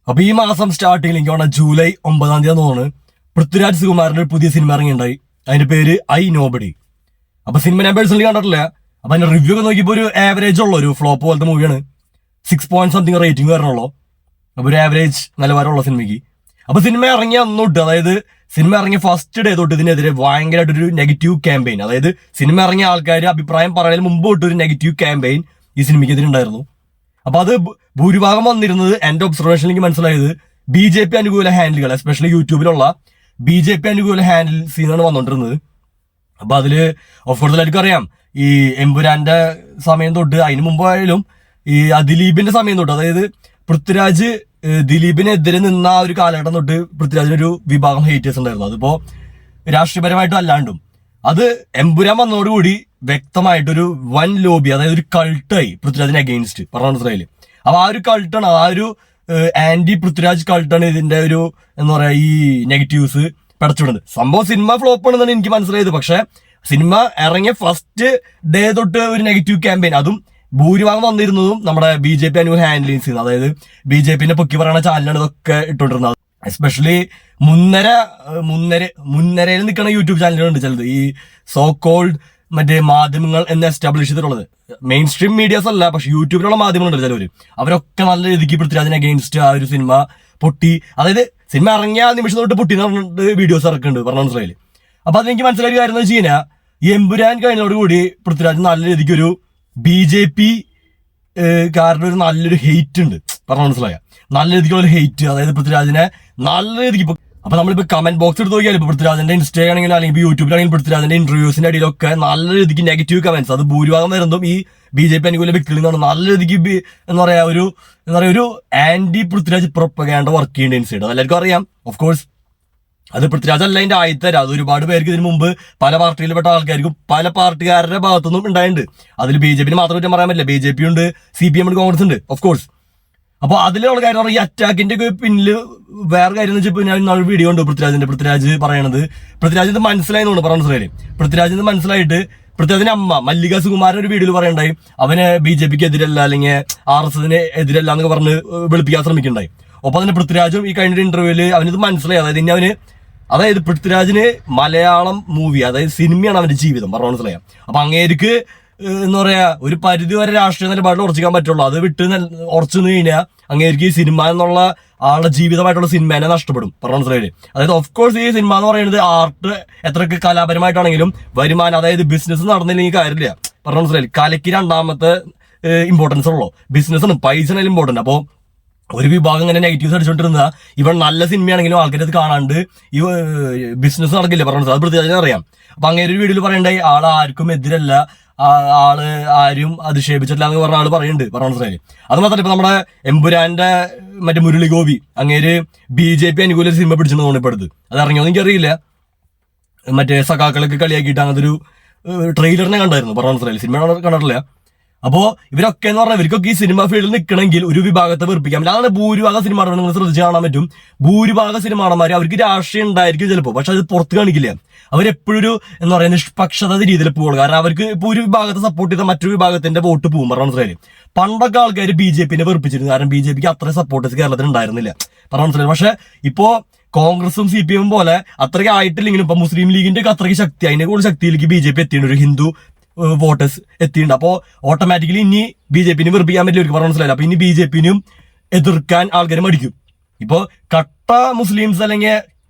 അപ്പൊ ഈ മാസം സ്റ്റാർട്ടിങ്ങിൽ എനിക്ക് വേണം ജൂലൈ 9 തോന്നുന്നു പൃഥ്വിരാജ് സുകുമാരന്റെ ഒരു പുതിയ സിനിമ ഇറങ്ങിയിട്ടുണ്ടായി. അതിന്റെ പേര് ഐ നോബഡി. അപ്പൊ സിനിമ ഞാൻ പേഴ്സണലി കണ്ടിട്ടില്ല. അപ്പൊ അതിന്റെ റിവ്യൂ ഒക്കെ നോക്കിയപ്പോ ഒരു ആവറേജ് ഉള്ള ഒരു ഫ്ലോപ്പ് പോലത്തെ മൂവിയാണ്. 6 റേറ്റിംഗ് വരണുള്ളൂ. അപ്പൊ ഒരു ആവറേജ് നിലവാരമുള്ള സിനിമയ്ക്ക്. അപ്പൊ സിനിമ ഇറങ്ങിയ അന്ന് തൊട്ട്, അതായത് സിനിമ ഇറങ്ങിയ ഫസ്റ്റ് ഡേ തൊട്ട് ഇതിനെതിരെ ഭയങ്കരമായിട്ടൊരു നെഗറ്റീവ് ക്യാമ്പയിൻ, അതായത് സിനിമ ഇറങ്ങിയ ആൾക്കാർ അഭിപ്രായം പറയുന്നതിന് മുമ്പ് തൊട്ട് ഒരു നെഗറ്റീവ് ക്യാമ്പയിൻ ഈ സിനിമയ്ക്കെതിരെ ഉണ്ടായിരുന്നു. അപ്പൊ അത് ഭൂരിഭാഗം വന്നിരുന്നത് എന്റെ ഒബ്സർവേഷനിൽ എനിക്ക് മനസ്സിലായത് BJP അനുകൂല ഹാൻഡിലുകൾ, എസ്പെഷ്യലി യൂട്യൂബിലുള്ള BJP അനുകൂല ഹാൻഡിൽസ് എന്നാണ് വന്നോണ്ടിരുന്നത്. അപ്പൊ അതില് ഓഫ്കോഴ്സ് എല്ലാവർക്കും അറിയാം, ഈ എമ്പുരാന്റെ സമയം തൊട്ട് അതിന് മുമ്പായാലും ഈ ദിലീപിന്റെ സമയം തൊട്ട്, അതായത് പൃഥ്വിരാജ് ദിലീപിനെതിരെ നിന്ന ആ ഒരു കാലഘട്ടം തൊട്ട് പൃഥ്വിരാജിനൊരു വിഭാഗം ഹേറ്റേഴ്സ് ഉണ്ടായിരുന്നു. അതിപ്പോ രാഷ്ട്രീയപരമായിട്ടും അല്ലാണ്ടും. അത് എമ്പുരാൻ വന്നതോടുകൂടി വ്യക്തമായിട്ടൊരു വൻ ലോബി, അതായത് ഒരു കൾട്ടായി പൃഥ്വിരാജിന് അഗെയിൻസ്റ്റ് പറഞ്ഞ മനസ്സിലായില്ലേ. അപ്പൊ ആ ഒരു കൾട്ടാണ്, ആ ഒരു ആന്റി പൃഥ്വിരാജ് കൾട്ടാണ് ഇതിന്റെ ഒരു എന്താ പറയാ ഈ നെഗറ്റീവ്സ് പടച്ചുവിടുന്നത്. സംഭവം സിനിമ ഫ്ലോപ്പ് ആണെന്നാണ് എനിക്ക് മനസ്സിലായത്. പക്ഷെ സിനിമ ഇറങ്ങിയ ഫസ്റ്റ് ഡേ തൊട്ട് ഒരു നെഗറ്റീവ് ക്യാമ്പയിൻ, അതും ഭൂരിഭാഗം വന്നിരുന്നതും നമ്മുടെ BJP അനുകൂല ഹാൻഡിൽസ്, അതായത് BJPന്റെ പൊക്കി പറയുന്ന ചാനലാണ് ഇതൊക്കെ ഇട്ടുകൊണ്ടിരുന്നത്. എസ്പെഷ്യലി മുൻനിരയിൽ നിൽക്കുന്ന യൂട്യൂബ് ചാനലുകളുണ്ട് ചിലത്, ഈ സോ കോൾഡ് മറ്റേ മാധ്യമങ്ങൾ എന്ന് എസ്റ്റാബ്ലിഷ് ചെയ്തിട്ടുള്ളത്. മെയിൻ സ്ട്രീം മീഡിയാസ് അല്ല, പക്ഷെ യൂട്യൂബിലുള്ള മാധ്യമങ്ങളുണ്ട് ചിലവര്. അവരൊക്കെ നല്ല രീതിക്ക് പൃഥ്വിരാജിന് അഗെയിൻസ്റ്റ് ആ ഒരു സിനിമ പൊട്ടി, അതായത് സിനിമ ഇറങ്ങിയ നിമിഷം തൊട്ട് പൊട്ടി എന്ന് പറഞ്ഞിട്ട് വീഡിയോസ് ഇറക്കുന്നുണ്ട് പറഞ്ഞ മനസ്സിലായില്ലേ. അപ്പൊ അതെനിക്ക് മനസ്സിലായ കാര്യം എന്ന് വെച്ച് കഴിഞ്ഞാൽ, ഈ എമ്പുരാൻ കഴിഞ്ഞതോടുകൂടി പൃഥ്വിരാജ് നല്ല രീതിക്ക് ഒരു BJP കാരുടെ ഒരു നല്ലൊരു ഹെയ്റ്റ് ഉണ്ട് പറഞ്ഞ മനസ്സിലായ, നല്ല രീതിക്കുള്ള ഒരു ഹെയ്റ്റ്, അതായത് പൃഥ്വിരാജിനെ നല്ല രീതിക്ക്. അപ്പൊ നമ്മളിപ്പോ കമന്റ് ബോക്സ് എടുത്ത് നോക്കിയാൽ ഇപ്പൊ പൃഥ്വിരാജിന്റെ ഇൻസ്റ്റാ ആണെങ്കിലും അല്ലെങ്കിൽ യൂട്യൂബിലാണെങ്കിലും പൃഥ്വിരാജിന്റെ ഇന്റർവ്യൂസിന്റെ അടിയിലൊക്കെ നല്ല രീതിക്ക് നെഗറ്റീവ് കമന്റ്സ്, അത് ഭൂരിഭാഗം വരുന്നതും ഈ BJP അനുകൂല വ്യക്തികളിൽ നിന്നാണ്. നല്ല രീതിക്ക് എന്താ പറയാ ഒരു ആന്റി പൃഥ്വിരാജ് പ്രൊപ്പഗാൻഡ വർക്ക് ചെയ്യേണ്ട ഇൻസൈഡ് അതെല്ലാവർക്കും അറിയാം. ഓഫ് കോഴ്സ് അത് പൃഥ്വിരാജ് അല്ല അതിന്റെ ആയിത്തര, അത് ഒരുപാട് പേർക്ക് ഇതിനു മുമ്പ് പല പാർട്ടിയിൽപ്പെട്ട ആൾക്കാർക്കും പല പാർട്ടിക്കാരുടെ ഭാഗത്തുനിന്നും ഉണ്ടായിട്ടുണ്ട്. അതിൽ BJP മാത്രം കുറ്റം പറയാൻ പറ്റില്ല, BJP ഉണ്ട്, CPM ഉണ്ട്, കോൺഗ്രസ് ഉണ്ട് ഓഫ് കോഴ്സ്. അപ്പൊ അതിലുള്ള കാര്യം ഈ അറ്റാക്കിന്റെ ഒക്കെ പിന്നില് വേറെ കാര്യം എന്ന് വെച്ചാൽ, ഞാൻ ഇന്നാൾ വീഡിയോ ഉണ്ട് പൃഥ്വിരാജ് പറയണത്, പൃഥ്വിരാജ് ഇത് മനസ്സിലായെന്ന് പറഞ്ഞ മനസ്സിലായില്ലേ. പൃഥ്വിരാജ് ഇത് മനസ്സിലായിട്ട് പൃഥ്വിരാജിന്റെ അമ്മ മല്ലിക സുകുമാരൻ ഒരു വീഡിയോയിൽ പറയണ്ടായി, അവന് BJPക്ക് എതിരല്ല അല്ലെങ്കിൽ RSSന് എതിരല്ല എന്നൊക്കെ പറഞ്ഞ് വെളുപ്പിക്കാൻ ശ്രമിക്കണ്ടായി. ഒപ്പം തന്നെ പൃഥ്വിരാജും ഈ കഴിഞ്ഞ ഇന്റർവ്യൂവില് അവനിത് മനസ്സിലായി, അതായത് പൃഥ്വിരാജിന് മലയാളം മൂവി, അതായത് സിനിമയാണ് അവന്റെ ജീവിതം പറഞ്ഞ മനസ്സിലായ. അപ്പൊ അങ്ങേർക്ക് എന്താ പറയാ ഒരു പരിധി വരെ രാഷ്ട്രീയ നിലപാടിൽ ഉറച്ചിക്കാൻ പറ്റുള്ളൂ. അത് വിട്ട് ഉറച്ചു നിന്ന് കഴിഞ്ഞാൽ അങ്ങേർക്ക് ഈ സിനിമ എന്നുള്ള ആളുടെ ജീവിതമായിട്ടുള്ള സിനിമേനെ നഷ്ടപ്പെടും പറഞ്ഞ മനസ്സിലായില്ലേ. അതായത് ഓഫ് കോഴ്സ് ഈ സിനിമ എന്ന് പറയുന്നത് ആർട്ട് എത്രയൊക്കെ കലാപരമായിട്ടാണെങ്കിലും വരുമാനം, അതായത് ബിസിനസ് നടന്നില്ലെങ്കിൽ കാര്യമില്ല പറഞ്ഞ മനസ്സിലായില്ലേ. കലയ്ക്ക് രണ്ടാമത്തെ ഇമ്പോർട്ടൻസ് ഉള്ളൂ, ബിസിനസ്സാണ്, പൈസയാണ് ഇമ്പോർട്ടന്റ്. അപ്പോ ഒരു വിഭാഗം ഇങ്ങനെ നെഗറ്റീവ്സ് അടിച്ചോണ്ടിരുന്ന ഇവൻ നല്ല സിനിമയാണെങ്കിലും ആൾക്കാർ അത് കാണാണ്ട് ഈ ബിസിനസ് നടക്കില്ല പറഞ്ഞത്, അത് പ്രത്യേകം അറിയാം. അപ്പൊ അങ്ങനെ ഒരു വീഡിയോയിൽ പറയണ്ടായി, ആള് ആർക്കും എതിരല്ല, ആള് ആരും അധിക്ഷേപിച്ചിട്ടില്ല എന്ന് പറഞ്ഞ ആള് പറയുന്നുണ്ട് പറഞ്ഞ മനസ്സിലായി. അത് മാത്രമല്ല ഇപ്പൊ നമ്മുടെ എമ്പുരാന്റെ മറ്റേ മുരളി ഗോപി അങ്ങേര് BJP അനുകൂല സിനിമ പിടിച്ചെന്ന് തോന്നിപ്പെടുത്ത്, അത് ഇറങ്ങിയോന്ന് എനിക്കറിയില്ല. മറ്റേ സഖാക്കളൊക്കെ കളിയാക്കിയിട്ട് അങ്ങനത്തെ ഒരു ട്രെയിലറിനെ കണ്ടായിരുന്നു പറഞ്ഞ മനസ്സിലായി, സിനിമ കണ്ടിട്ടില്ല. അപ്പോ ഇവരൊക്കെ എന്ന് പറഞ്ഞാൽ ഇവർക്കൊക്കെ ഈ സിനിമ ഫീൽഡിൽ നിൽക്കണമെങ്കിൽ ഒരു വിഭാഗത്തെ വെറുപ്പിക്കാൻ പറ്റില്ല. അതാണ് ഭൂരിഭാഗം സിനിമ നിങ്ങൾ ശ്രദ്ധിച്ച് കാണാൻ പറ്റും. ഭൂരിഭാഗം സിനിമാടന്മാർ അവർക്ക് രാഷ്ട്രീയം ഉണ്ടായിരിക്കും ചിലപ്പോൾ, പക്ഷെ അത് പുറത്ത് കാണിക്കില്ല. അവരെപ്പോഴും ഒരു എന്താ പറയുക നിഷ്പക്ഷത രീതിയിൽ പോകുള്ളൂ. കാരണം അവർക്ക് ഇപ്പോൾ ഒരു വിഭാഗത്തെ സപ്പോർട്ട് ചെയ്ത മറ്റൊരു വിഭാഗത്തിന്റെ വോട്ട് പോകും പറഞ്ഞ മനസ്സിലായി. പണ്ടൊക്കെ ആൾക്കാർ BJPനെ വെറുപ്പിച്ചിരുന്നു, കാരണം BJPക്ക് അത്ര സപ്പോർട്ടേഴ്സ് കേരളത്തിൽ ഉണ്ടായിരുന്നില്ല പറഞ്ഞ മനസ്സിലായി. പക്ഷെ ഇപ്പോ കോൺഗ്രസും CPM പോലെ അത്രയ്ക്ക് ആയിട്ടില്ലെങ്കിലും ഇപ്പൊ മുസ്ലിം ലീഗിന്റെ ഒക്കെ അത്രയ്ക്ക് ശക്തി, അതിനെ കൂടുതൽ ശക്തിയിലേക്ക് BJP എത്തിയിട്ടുണ്ട്, ഒരു ഹിന്ദു വോട്ടേഴ്സ് എത്തിയിട്ടുണ്ട്. അപ്പോ ഓട്ടോമാറ്റിക്കലി ഇനി BJPനെ വെറുപ്പിക്കാൻ പറ്റില്ല അവർക്ക് പറഞ്ഞ മനസ്സിലായില്ല. അപ്പൊ ഇനി BJPനും എതിർക്കാൻ ആൾക്കാർ മടിക്കും. ഇപ്പോ കട്ട മുസ്ലിംസ് അല്ലെങ്കിൽ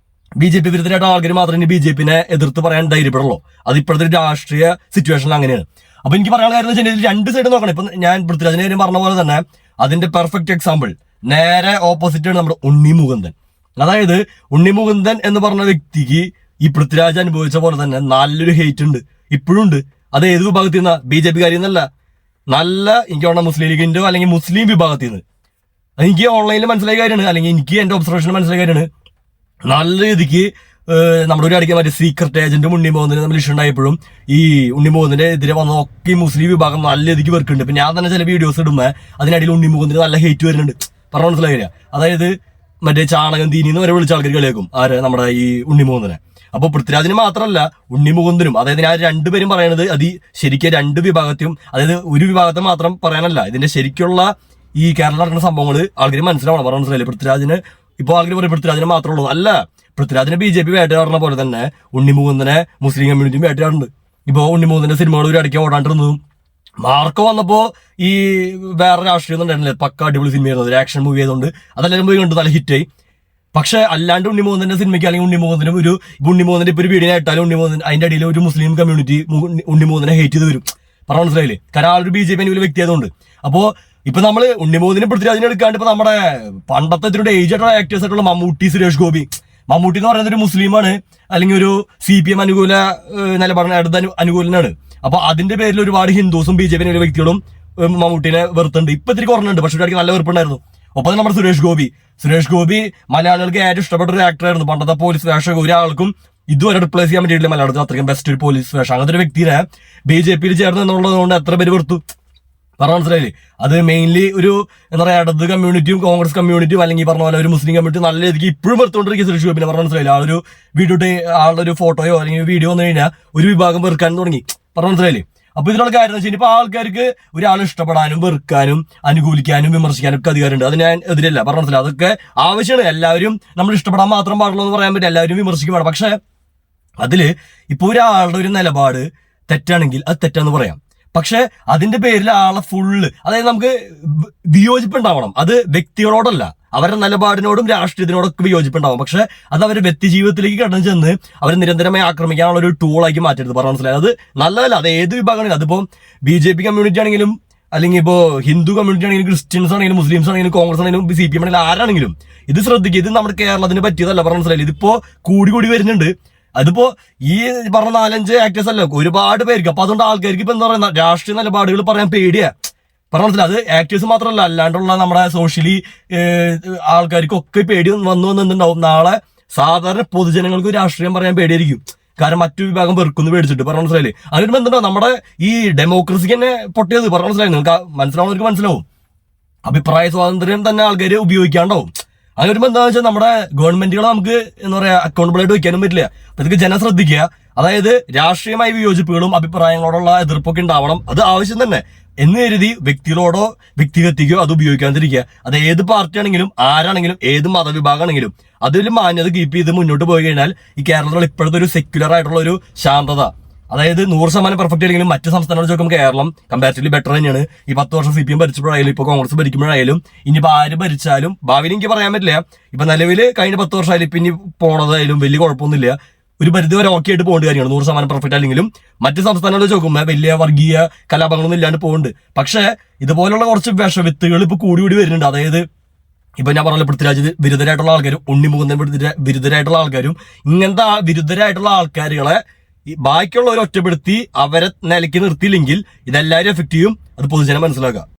BJP വിരുദ്ധരായിട്ട് ആൾക്കാർ മാത്രമേ BJPനെ എതിർത്ത് പറയാൻ ധൈര്യപ്പെടുള്ളൂ. അത് ഇപ്പോഴത്തെ ഒരു രാഷ്ട്രീയ സിറ്റുവേഷനിൽ അങ്ങനെയാണ്. അപ്പൊ എനിക്ക് പറയാനുള്ള കാര്യം എന്ന് വെച്ചാൽ രണ്ട് സൈഡ് നോക്കണം. ഇപ്പൊ ഞാൻ പൃഥ്വിരാജിന്റെ കാര്യം പറഞ്ഞ പോലെ തന്നെ അതിന്റെ പെർഫെക്റ്റ് എക്സാമ്പിൾ നേരെ ഓപ്പോസിറ്റ് ആണ് നമ്മുടെ ഉണ്ണി മുകുന്ദൻ. അതായത് ഉണ്ണി മുകുന്ദൻ എന്ന് പറഞ്ഞ വ്യക്തിക്ക് ഈ പൃഥ്വിരാജ് അനുഭവിച്ച പോലെ തന്നെ നല്ലൊരു ഹെയ്റ്റ് ഉണ്ട്, ഇപ്പോഴും ഉണ്ട്. അത് ഏത് വിഭാഗത്തിൽ നിന്നാ? BJP കാര്യം എന്നല്ല, നല്ല എനിക്ക് വേണ്ട മുസ്ലിം ലീഗിന്റെ അല്ലെങ്കിൽ മുസ്ലിം വിഭാഗത്തിൽ നിന്ന്. എനിക്ക് ഓൺലൈനിൽ മനസ്സിലായ കാര്യമാണ്, അല്ലെങ്കിൽ എനിക്ക് എന്റെ ഒബ്സർവേഷനിൽ മനസ്സിലായ കാര്യമാണ്. നല്ല രീതിക്ക് നമ്മുടെ ഒരു അടിക്കാൻ പറ്റിയ സീക്രട്ട് ഏജന്റും ഉണ്ണി മോഹൻദനും തമ്മിൽ ഇഷ്യൂ ഉണ്ടായപ്പോഴും ഈ ഉണ്ണി മോഹൻദന്റെ എതിരെ വന്നതൊക്കെ ഈ മുസ്ലിം വിഭാഗം നല്ല രീതിക്ക് വർക്കുണ്ട്. ഇപ്പൊ ഞാൻ തന്നെ ചില വീഡിയോസ് ഇടുമ്പോൾ അതിനിടയിൽ ഉണ്ണി മോഹൻദന് നല്ല ഹെയ്റ്റ് വരുന്നുണ്ട് പറഞ്ഞ മനസ്സിലായ. അതായത് മറ്റേ ചാണകം തീനിന്ന് വരെ വിളിച്ച ആൾക്കാർ കളിയാക്കും ആര് നമ്മുടെ ഈ ഉണ്ണി മോഹൻദനെ. അപ്പൊ പൃഥ്വിരാജിന് മാത്രമല്ല ഉണ്ണി മുകുന്ദനും, അതായത് ഞാൻ രണ്ടുപേരും പറയണത് അത് ശരിക്കും രണ്ട് വിഭാഗത്തെയും, അതായത് ഒരു വിഭാഗത്തെ മാത്രം പറയാനല്ല, ഇതിന്റെ ശരിക്കുള്ള ഈ കേരളം നടക്കുന്ന സംഭവങ്ങൾ ആൾക്കാർ മനസ്സിലാവണം. പറഞ്ഞ മനസ്സിലായില്ലേ? പൃഥ്വിരാജിന് ഇപ്പോൾ ആൾക്കാർ പറയും പൃഥ്വിരാജിനെ മാത്രമേ ഉള്ളൂ. അല്ല, പൃഥ്വിരാജിനെ BJP വേട്ടയാടുന്ന പോലെ തന്നെ ഉണ്ണിമുകുന്ദനെ മുസ്ലിം കമ്മ്യൂണിറ്റിയും വേട്ടയാടുന്നുണ്ട്. ഇപ്പൊ ഉണ്ണിമുകുന്ദന്റെ സിനിമകൾ ഒരു ഇടയ്ക്ക് ഓടാണ്ടിരുന്നതും മാർക്കോ വന്നപ്പോ ഈ വേറെ രാഷ്ട്രീയം ഒന്നും ഉണ്ടായിരുന്നില്ല. പക്ക അടിപൊളി സിനിമയായിരുന്നു, ഒരു ആക്ഷൻ മൂവി ആയതുകൊണ്ട് അതെല്ലാവരും പോയി കണ്ടു, നല്ല ഹിറ്റായി. പക്ഷെ അല്ലാണ്ട് ഉണ്ണിമുകുന്ദന്റെ സിനിമയ്ക്ക് അല്ലെങ്കിൽ ഉണ്ണിമുകുന്ദനും ഉണ്ണിമുകുന്ദന്റെ ഇപ്പൊ ഒരു വീഡിയോ ഇട്ടാലും ഉണ്ണിമുകുന്ദൻ അതിന്റെ അടിയിൽ ഒരു മുസ്ലിം കമ്മ്യൂണിറ്റി ഉണ്ണിമുകുന്ദനെ ഹേറ്റ് ചെയ്ത് വരും. പറഞ്ഞ മനസ്സിലായില്ലേ? കാരണം ആ ഒരു BJP അനുകൂല വ്യക്തി ആയതുകൊണ്ട്. അപ്പോ ഇപ്പൊ നമ്മള് ഉണ്ണിമുകുന്ദനും പൃഥ്വിരാജിനെ എടുക്കാണ്ട് ഇപ്പൊ നമ്മുടെ പണ്ടത്തെ ഇതിലൂടെ ഏജ് ആയിട്ടുള്ള ആക്ടേഴ്സ് ആയിട്ടുള്ള മമ്മൂട്ടി, സുരേഷ് ഗോപി. മമ്മൂട്ടി എന്ന് പറയുന്നത് ഒരു മുസ്ലിമാണ്, അല്ലെങ്കിൽ ഒരു CPM അനുകൂല നിലപാടിന് അടുത്ത അനുകൂലനാണ്. അപ്പൊ അതിന്റെ പേരിൽ ഒരുപാട് ഹിന്ദുസും BJP അനുകൂല വ്യക്തികളും മമ്മൂട്ടിനെ വെറുത്തുണ്ട്. ഇപ്പൊ ഇത്തിരി കുറഞ്ഞുണ്ട്, പക്ഷെ ഒരു നല്ല വെറുപ്പുണ്ടായിരുന്നു. ഒപ്പം നമ്മുടെ സുരേഷ് ഗോപി മലയാളികൾക്ക് ഏറ്റവും ഇഷ്ടപ്പെട്ട ഒരു ആക്ടറായിരുന്നു. പണ്ടത്തെ പോലീസ് വേഷം ഒരാൾക്കും ഇതുവരെ റിപ്ലേസ് ചെയ്യാൻ പറ്റിയിട്ടില്ല മലയാളത്തിൽ. അത്രയും ബെസ്റ്റ് ഒരു പോലീസ് വേഷം. അങ്ങനത്തെ ഒരു വ്യക്തിനെ BJP ചേർന്ന് എന്നുള്ളത് കൊണ്ട് എത്ര പേര് വെറുത്തു. പറഞ്ഞ മനസ്സിലായില്ലേ? അത് മെയിൻലി ഒരു എന്താ പറയാ ഇടത് കമ്മ്യൂണിറ്റിയും കോൺഗ്രസ് കമ്മ്യൂണിറ്റിയും അല്ലെങ്കിൽ പറഞ്ഞ പോലെ ഒരു മുസ്ലിം കമ്മ്യൂണിറ്റി നല്ല രീതിക്ക് ഇപ്പോഴും വെറുത്തുകൊണ്ടിരിക്കുക സുരേഷ് ഗോപിനെ. പറഞ്ഞ മനസ്സിലായില്ല? ആ ഒരു വീഡിയോ ആളുടെ ഒരു ഫോട്ടോയോ അല്ലെങ്കിൽ വീഡിയോ വന്നു കഴിഞ്ഞാൽ ഒരു വിഭാഗം വെറുക്കാൻ തുടങ്ങി. പറഞ്ഞ മനസ്സിലായില്ലേ? അപ്പൊ ഇതിനുള്ള കാര്യം എന്ന് വെച്ചാൽ ഇപ്പൊ ആൾക്കാർക്ക് ഒരാൾ ഇഷ്ടപ്പെടാനും വെറുക്കാനും അനുകൂലിക്കാനും വിമർശിക്കാനും ഒക്കെ അധികാരമുണ്ട്. അത് ഞാൻ എതിരല്ല. പറഞ്ഞ മനസ്സിലായി? അതൊക്കെ ആവശ്യമാണ്. എല്ലാവരും നമ്മൾ ഇഷ്ടപ്പെടാൻ മാത്രം പാടുള്ളൂ എന്ന് പറയാൻ പറ്റില്ല. എല്ലാവരും വിമർശിക്കും വേണം. പക്ഷെ അതില് ഇപ്പൊ ഒരാളുടെ ഒരു നിലപാട് തെറ്റാണെങ്കിൽ അത് തെറ്റാന്ന് പറയാം. പക്ഷെ അതിന്റെ പേരിൽ ആളെ ഫുള്ള്, അതായത് നമുക്ക് വിയോജിപ്പുണ്ടാവണം. അത് വ്യക്തികളോടല്ല, അവരുടെ നിലപാടിനോടും രാഷ്ട്രീയത്തിനോടൊക്കെ വിയോജിപ്പുണ്ടാവും. പക്ഷെ അത് അവരുടെ വ്യക്തി ജീവിതത്തിലേക്ക് കടന്നു ചെന്ന് അവരെ നിരന്തരമായി ആക്രമിക്കാനുള്ള ഒരു ടൂളാക്കി മാറ്റരുത്. പറഞ്ഞ മനസ്സിലായി? അത് നല്ലതല്ല. അത് ഏത് വിഭാഗമാണെങ്കിലും, അതിപ്പോ BJP കമ്മ്യൂണിറ്റി ആണെങ്കിലും അല്ലെങ്കിൽ ഇപ്പോ ഹിന്ദു കമ്മ്യൂണിറ്റി ആണെങ്കിലും ക്രിസ്ത്യൻസ് ആണെങ്കിലും മുസ്ലിംസ് ആണെങ്കിലും കോൺഗ്രസ് ആണെങ്കിലും CPM ആണെങ്കിലും ആരാണെങ്കിലും ഇത് ശ്രദ്ധിക്കുക. ഇത് നമ്മുടെ കേരളത്തിന് പറ്റിയതല്ല. പറഞ്ഞ മനസ്സിലായി? ഇതിപ്പോ കൂടി വരുന്നുണ്ട്. അതിപ്പോ ഈ പറഞ്ഞ 4-5 ആക്ടേഴ്സ് അല്ല, ഒരുപാട് പേർക്ക്. അപ്പൊ അതുകൊണ്ട് ആൾക്കാർക്ക് ഇപ്പൊ എന്താ പറയുക, രാഷ്ട്രീയ നിലപാടുകൾ പറയാൻ പേടിയാ. പറഞ്ഞ മനസ്സിലായി? അത് ആക്ടേഴ്സ് മാത്രമല്ല, അല്ലാണ്ടുള്ള നമ്മുടെ സോഷ്യലി ആൾക്കാർക്കൊക്കെ പേടി വന്നിട്ടുണ്ടാവും. നാളെ സാധാരണ പൊതുജനങ്ങൾക്ക് രാഷ്ട്രീയം പറയാൻ പേടിയായിരിക്കും. കാരണം മറ്റു വിഭാഗം വെറുക്കുന്നു പേടിച്ചിട്ട്. പറഞ്ഞ മനസ്സിലായില്ലേ? അതിന് ബന്ധമുണ്ടോ നമ്മുടെ ഈ ഡെമോക്രസിക്ക് തന്നെ പൊട്ടിയത്? പറഞ്ഞ മനസ്സിലായി? നിങ്ങൾക്ക് മനസ്സിലാവുന്നവർക്ക് മനസ്സിലാവും. അഭിപ്രായ സ്വാതന്ത്ര്യം തന്നെ ആൾക്കാർ ഉപയോഗിക്കാണ്ടാവും. അങ്ങനെ വരുമ്പോൾ എന്താണെന്ന് വെച്ചാൽ നമ്മുടെ ഗവൺമെന്റുകളെ നമുക്ക് എന്താ പറയാ അക്കൗണ്ടബിൾ ആയിട്ട് വയ്ക്കാനും പറ്റില്ല. അപ്പൊ ഇതൊക്കെ ജനം ശ്രദ്ധിക്കുക. അതായത് രാഷ്ട്രീയമായ വിയോജിപ്പുകളും അഭിപ്രായങ്ങളോടുള്ള എതിർപ്പൊക്കെ ഉണ്ടാവണം, അത് ആവശ്യം തന്നെ. എന്ന് കരുതി വ്യക്തികളോടോ വ്യക്തിഗതിക്കോ അത് ഉപയോഗിക്കാതിരിക്കുക. അത് ഏത് പാർട്ടി ആണെങ്കിലും ആരാണെങ്കിലും ഏത് മതവിഭാഗമാണെങ്കിലും അതിൽ മാന്യത കീപ്പ് ചെയ്ത് മുന്നോട്ട് പോയി കഴിഞ്ഞാൽ ഈ കേരളത്തിൽ ഇപ്പോഴത്തെ ഒരു സെക്യുലർ ആയിട്ടുള്ള ഒരു ശാന്തത, അതായത് 100% പെർഫെക്റ്റ് ആണെങ്കിലും മറ്റ് സംസ്ഥാനങ്ങൾ നോക്കുമ്പോൾ കേരളം കമ്പാരിറ്റീവ്ലി ബെറ്റർ തന്നെയാണ്. ഈ 10 വർഷം CPM ഭരിച്ചപ്പോഴായാലും ഇപ്പൊ കോൺഗ്രസ് ഭരിക്കുമ്പോഴായാലും ഇനിയിപ്പോ ആര് ഭരിച്ചാലും ഭാവിയിൽ എനിക്ക് പറയാൻ പറ്റില്ല. ഇപ്പൊ നിലവിൽ കഴിഞ്ഞ 10 വർഷമായാലും ഇപ്പൊ ഇനി പോണതായാലും വലിയ കുഴപ്പമൊന്നുമില്ല. ഒരു പരിധി വരെ ഓക്കെ ആയിട്ട് പോകേണ്ട കാര്യമാണ്. 100% പെർഫെക്റ്റ് അല്ലെങ്കിലും മറ്റ് സംസ്ഥാനങ്ങൾ നോക്കുമ്പോൾ വലിയ വർഗീയ കലാപങ്ങളൊന്നും ഇല്ലാണ്ട് പോകുന്നുണ്ട്. പക്ഷെ ഇതുപോലുള്ള കുറച്ച് വിഷവിത്തുകൾ ഇപ്പൊ കൂടി വരുന്നുണ്ട്. അതായത് ഇപ്പൊ ഞാൻ പറഞ്ഞ പൃഥ്വിരാജ് വിരുദ്ധരായിട്ടുള്ള ആൾക്കാരും ഉണ്ണിമുകുന്ദൻ വിരുദ്ധരായിട്ടുള്ള ആൾക്കാരും ഇങ്ങനത്തെ വിരുദ്ധരായിട്ടുള്ള ആൾക്കാരുകളെ ബാക്കിയുള്ളവരെ ഒറ്റപ്പെടുത്തി അവരെ നിലയ്ക്ക് നിർത്തിയില്ലെങ്കിൽ ഇതെല്ലാവരും എഫക്റ്റ് ചെയ്യും. അത് പൊതുജനം മനസ്സിലാക്കുക.